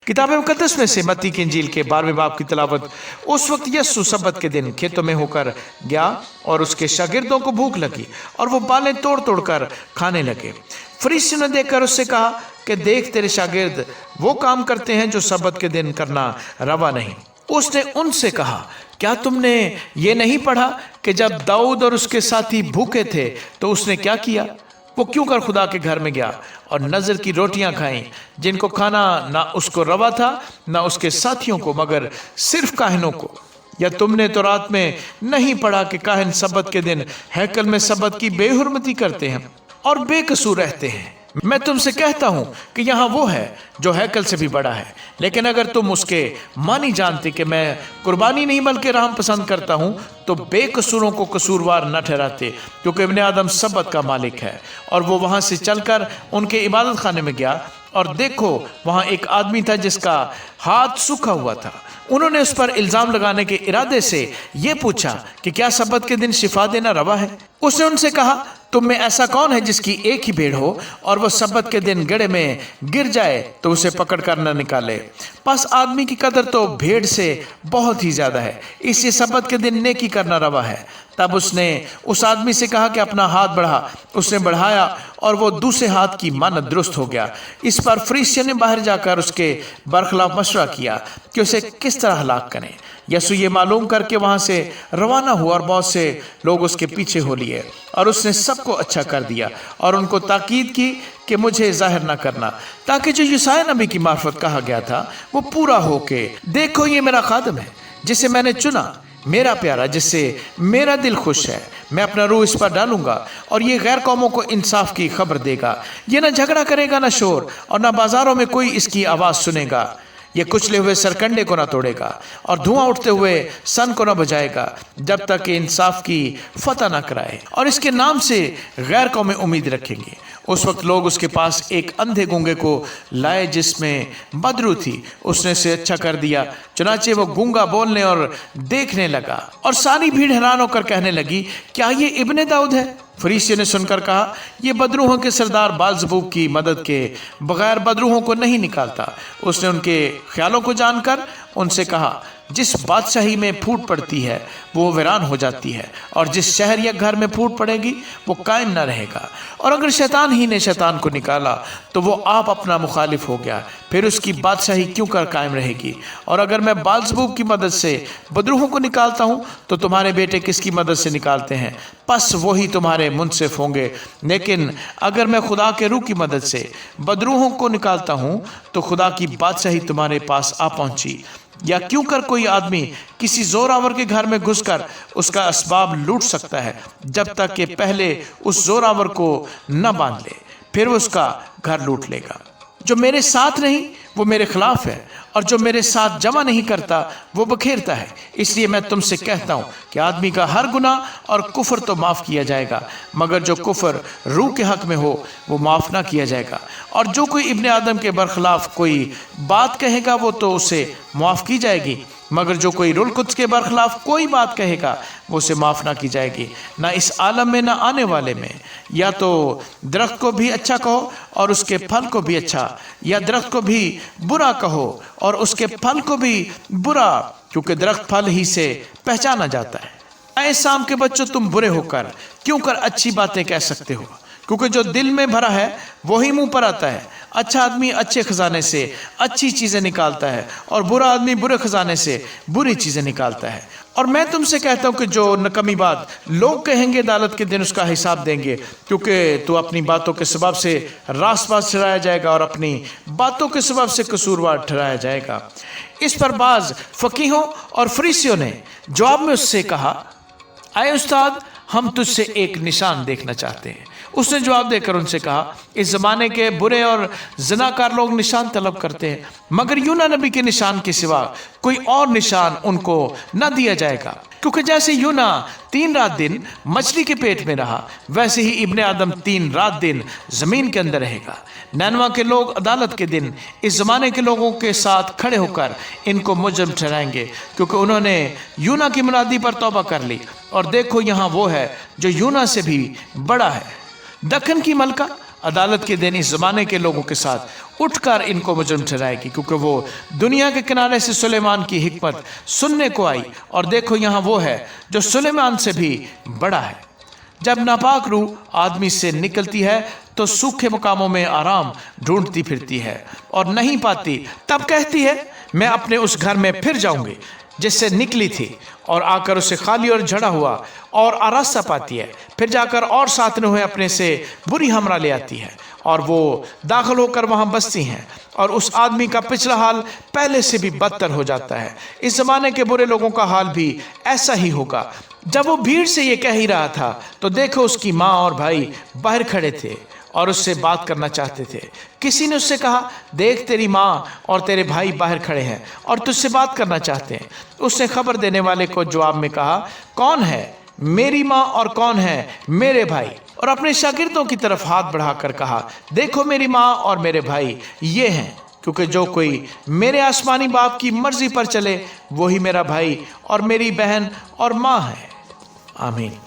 किताब मुकद्दस में से मत्ती की इंजील के 12वें बाब की तिलावत। उस वक्त यीशु सब्बत के दिन खेतों में होकर गया और उसके शागिर्दों को भूख लगी और वो बालें तोड़ तोड़ कर खाने लगे। फरीसियों ने देखकर उससे कहा कि देख, तेरे शागिर्द वो काम करते हैं जो सब्बत के दिन करना रवा नहीं। उसने उनसे कहा, क्या तुमने ये नहीं पढ़ा कि जब दाऊद और उसके साथी भूखे थे तो उसने क्या किया? वो क्यों कर खुदा के घर में गया और नजर की रोटियां खाईं, जिनको खाना ना उसको रवा था ना उसके साथियों को, मगर सिर्फ काहिनों को। या तुमने तो रात में नहीं पढ़ा कि काहिन सब्बत के दिन हैकल में सब्बत की बेहुरमती करते हैं और बेकसूर रहते हैं? मैं तुमसे कहता हूं कि यहाँ वो है जो हैकल से भी बड़ा है। लेकिन अगर तुम उसके मानी जानते कि मैं कुर्बानी नहीं बल्कि रहम पसंद करता हूं, तो बेकसूरों को कसूरवार न ठहराते, क्योंकि इब्ने आदम सब्बत का मालिक है। और वो वहां से चलकर उनके इबादत खाने में गया और देखो, वहां एक आदमी था जिसका हाथ सूखा हुआ था। उन्होंने उस पर इल्जाम लगाने के इरादे से ये पूछा कि क्या सब्बत के दिन शिफा देना रवा है? उसने उनसे कहा, तुम में ऐसा कौन है जिसकी एक ही भेड़ हो और वह सब्बत के दिन गड्ढे में गिर जाए तो उसे पकड़ कर न निकाले? बस आदमी की कदर तो भेड़ से बहुत ही ज्यादा है, इसलिए सब्बत के दिन नेकी करना रवा है। तब उसने उस आदमी से कहा कि अपना हाथ बढ़ा। उसने बढ़ाया और वो दूसरे हाथ की मानद दुरुस्त हो गया। इस पर फरीसियों ने बाहर जाकर उसके बरखिलाफ मशवरा किया कि उसे किस तरह हलाक करें। यसु ये मालूम करके वहां से रवाना हुआ और बहुत से लोग उसके पीछे हो लिए और उसने सबको अच्छा कर दिया और उनको ताकीद की कि मुझे जाहिर न करना, ताकि जो यशायाह नबी की मार्फत कहा गया था वो पूरा हो के, देखो ये मेरा खादिम है जिसे मैंने चुना, मेरा प्यारा जिससे मेरा दिल खुश है। मैं अपना रूह इस पर डालूंगा और ये गैर कौमों को इंसाफ की खबर देगा। ये ना झगड़ा करेगा ना शोर, और ना बाजारों में कोई इसकी आवाज सुनेगा। ये कुचले हुए सरकंडे को ना तोड़ेगा और धुआं उठते हुए सन को ना बजाएगा, जब तक कि इंसाफ की फतह ना कराए। और इसके नाम से गैर कौमें उम्मीद रखेंगे। उस वक्त लोग उसके पास एक अंधे गूंगे को लाए जिसमें बदरू थी। उसने उसे अच्छा कर दिया, चुनाचे वो गूंगा बोलने और देखने लगा। और सारी भीड़ हैरान होकर कहने लगी, क्या ये इब्ने दाऊद है? फरीसियों ने सुनकर कहा, ये बदरूहों के सरदार बालजबूब की मदद के बगैर बदरूहों को नहीं निकालता। उसने उनके ख्यालों को जानकर उनसे कहा, जिस बादशाही में फूट पड़ती है वो वीरान हो जाती है, और जिस शहर या घर में फूट पड़ेगी वो कायम न रहेगा। और अगर शैतान ही ने शैतान को निकाला तो वो आप अपना मुखालिफ हो गया, फिर उसकी बादशाही क्यों कर कायम रहेगी? और अगर मैं बालजबूब की मदद से बदरूहों को निकालता हूँ तो तुम्हारे बेटे किसकी मदद से निकालते हैं? बस वही तुम्हारे मुंसिफ होंगे। लेकिन अगर मैं खुदा के रूह की मदद से बदरूहों को निकालता हूँ तो खुदा की बादशाही तुम्हारे पास आ पहुंची। या क्यों कर कोई आदमी किसी जोरावर के घर में घुसकर उसका असबाब लूट सकता है, जब तक कि पहले उस जोरावर को न बांध ले, फिर वो उसका घर लूट लेगा। जो मेरे साथ नहीं वो मेरे खिलाफ है, और जो मेरे साथ जमा नहीं करता वो बखेरता है। इसलिए मैं तुमसे कहता हूँ कि आदमी का हर गुनाह और कुफर तो माफ़ किया जाएगा, मगर जो कुफर रूह के हक में हो वो माफ़ ना किया जाएगा। और जो कोई इब्ने आदम के बरखिलाफ कोई बात कहेगा वो तो उसे माफ़ की जाएगी, मगर जो कोई रुल कुद्स के बरखिलाफ कोई बात कहेगा वो उसे माफ़ ना की जाएगी, ना इस आलम में ना आने वाले में। या तो दरख्त को भी अच्छा कहो और उसके फल को भी अच्छा, या दरख्त को भी बुरा कहो और उसके फल को भी बुरा, क्योंकि दरख्त फल ही से पहचाना जाता है। ऐ शाम के बच्चों, तुम बुरे होकर क्यों कर अच्छी बातें कह सकते हो? क्योंकि जो दिल में भरा है वही मुंह पर आता है। अच्छा आदमी अच्छे खजाने से अच्छी चीजें निकालता है और बुरा आदमी बुरे खजाने से बुरी चीजें निकालता है। और मैं तुमसे कहता हूँ कि जो नकमी बात लोग कहेंगे अदालत के दिन उसका हिसाब देंगे, क्योंकि तू अपनी बातों के सबब से रास्तबाज ठहराया जाएगा और अपनी बातों के सबब से कसूरवार ठहराया जाएगा। इस पर बाज फकीहों और फरीसियों ने जवाब में उससे कहा, आए उस्ताद, हम तुझसे एक निशान देखना चाहते हैं। उसने जवाब देकर उनसे कहा, इस जमाने के बुरे और ज़िनाकार लोग निशान तलब करते हैं, मगर यूना नबी के निशान के सिवा कोई और निशान उनको न दिया जाएगा। क्योंकि जैसे यूना 3 रात दिन मछली के पेट में रहा, वैसे ही इब्ने आदम 3 रात दिन जमीन के अंदर रहेगा। नैनवा के लोग अदालत के दिन इस जमाने के लोगों के साथ खड़े होकर इनको मुजरिम ठहराएंगे, क्योंकि उन्होंने यूना की मुनादी पर तौबा कर ली। और देखो, यहाँ वो है जो यूना से भी बड़ा है। दक्कन की मलका अदालत के दिन इस ज़माने के लोगों के साथ उठकर इनको मुजरिम ठहराएगी, क्योंकि वो दुनिया के किनारे से सुलेमान की हिकमत सुनने को आई, और देखो यहाँ वो है जो सुलेमान से भी बड़ा है। जब नापाक रूह आदमी से निकलती है तो सूखे मुकामों में आराम ढूंढती फिरती है और नहीं पाती, तब कहती है मैं अपने उस घर में फिर जाऊंगी जिससे निकली थी, और आकर उसे खाली और झड़ा हुआ और आरास्ता पाती है। फिर जाकर और 7 नूहें अपने से बुरी हमरा ले आती है और वो दाखिल होकर वहाँ बसती हैं, और उस आदमी का पिछला हाल पहले से भी बदतर हो जाता है। इस ज़माने के बुरे लोगों का हाल भी ऐसा ही होगा। जब वो भीड़ से ये कह ही रहा था तो देखो उसकी माँ और भाई बाहर खड़े थे और उससे बात करना चाहते थे। किसी ने उससे कहा, देख तेरी माँ और तेरे भाई बाहर खड़े हैं और तुझसे बात करना चाहते हैं। उसने खबर देने वाले को जवाब में कहा, कौन है मेरी माँ और कौन है मेरे भाई? और अपने शागिर्दों की तरफ हाथ बढ़ाकर कहा, देखो मेरी माँ और मेरे भाई ये हैं, क्योंकि जो कोई मेरे आसमानी बाप की मर्जी पर चले वही मेरा भाई और मेरी बहन और माँ है। आमीन।